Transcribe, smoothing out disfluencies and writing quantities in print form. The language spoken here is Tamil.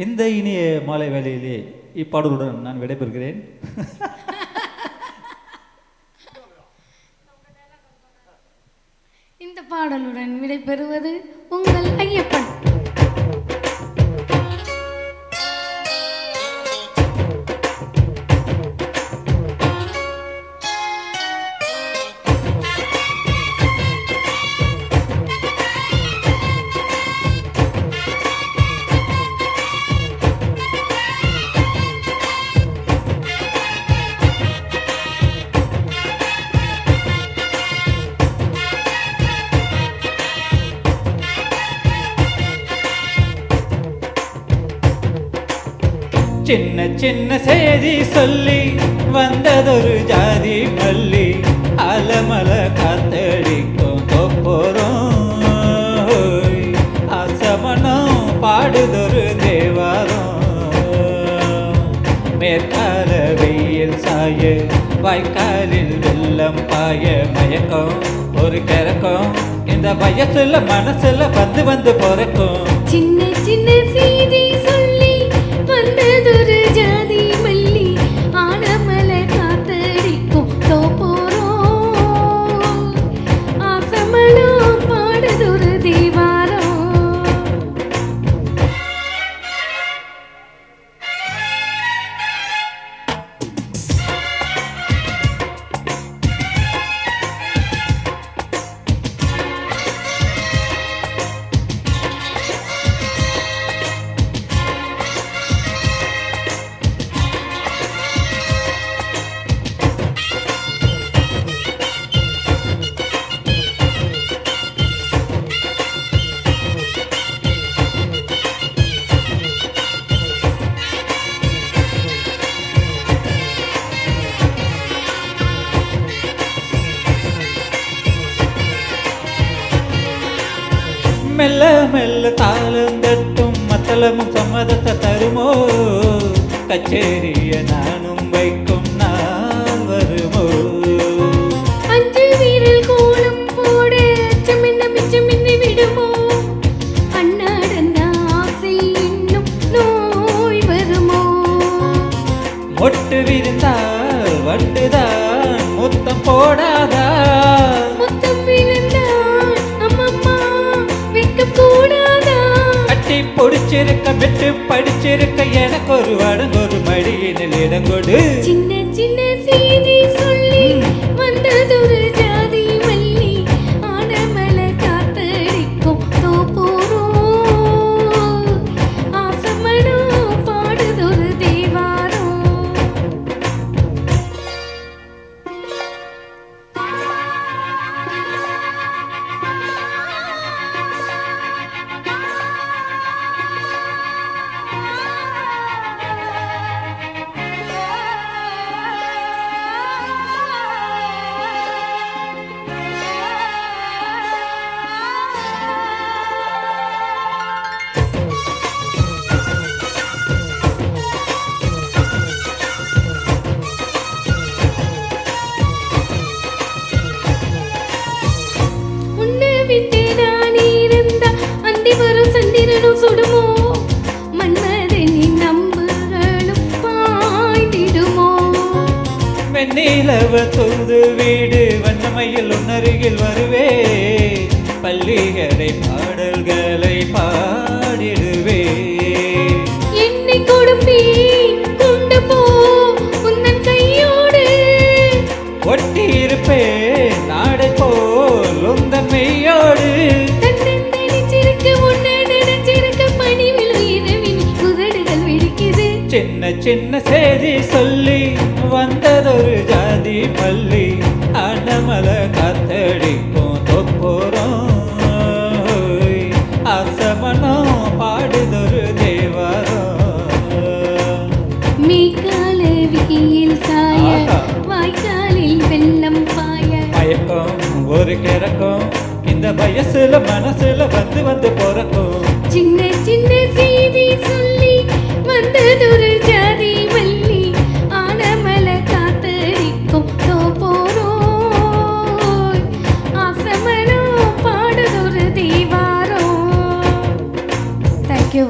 இந்த இனிய மாலை வேளையிலே இப்பாடலுடன் நான் விடைபெறுகிறேன். இந்த பாடலுடன் விடைபெறுவது உங்கள் ஐயப்பன். சின்ன சின்ன செய்தி சொல்லி வந்ததொரு ஜாதி மல்லி அலமல காத்தடிக்கும் தொப்போரும் அசமனம் பாடுதொரு தேவாரம் மேற்கால வெயில் சாய வாய்க்காலில் வெள்ளம் பாய மயக்கம் ஒரு கிறக்கம் இந்த வயசுல மனசுல வந்து வந்து பிறக்கும். சின்ன சின்ன செய்தி சொல்லி வந்ததொரு ஜாதி மல்லி ஆனமல காத்தடிக்கும் தோப்போரும் ஆசமனம் பாடுதொரு தேவாரம். மெல்ல மெல்ல தாளம் தட்டும் மத்தளமும் சம்மதத்தை தருமோ கச்சேரிய நானும் வைக்கும் நாள் வருமோ. அஞ்சு வீரல் கோலம் போட அச்சமின்ன மிச்சமின்னி விடுமோ அண்ணாடந்த ஆசை இன்னும் நோய் வருமோ. மொட்டு விரிந்தால் வண்டுதான் முத்தம் போடாதா முத்தம் விழுந்தான் அம்மம்மா வெட்கம் கூடாதா. கட்டி பொடிச்சிருக்க விட்டு படிச்சிருக்க எனக்கு ஒரு வடங்கொரு மடியினில் இடங்கொடு. சின்ன சின்ன செய்தி சொல்லி வந்ததொரு ஜாதி மல்லி ஆனமல காத்தடிக்கும் தோப்போரும் ஆசமனம் பாடுதொரு தேவாரம். சுடுமோ மன்மதனின் நம்புகளும் பாய்ந்திடுமோ. வெண்ணிலவ தொழுது வீடு வண்ணமையில் உன்னருகில் வருவே பள்ளிகரை பாடல்களை பாடிடுவே. என்னை கொடுப்பி கொண்டு போ உந்தன் கையோடு ஒட்டி இருப்பே நாடை போல் உந்தன் மெய்யோடு. சின்ன சின்ன செய்தி சொல்லி வந்ததொரு ஜாதி மல்லி அனமல காத்தடிக்கும் தொப்போரும் அசமனம் பாடுதொரு தேவாரம். மீக்கால வெயில் சாய வாய்க்காலில் வெள்ளம் பாய மயக்கம் ஒரு கிறக்கம் இந்த வயசுல மனசுல வந்து வந்து பிறக்கும். சின்ன சின்ன செய்தி சொல்லி வந்ததொரு ஜாதி மல்லி ஆனமல காத்தடிக்கும் தோப்போரும் ஆசமனம் பாடுதொரு தேவாரம். Thank you.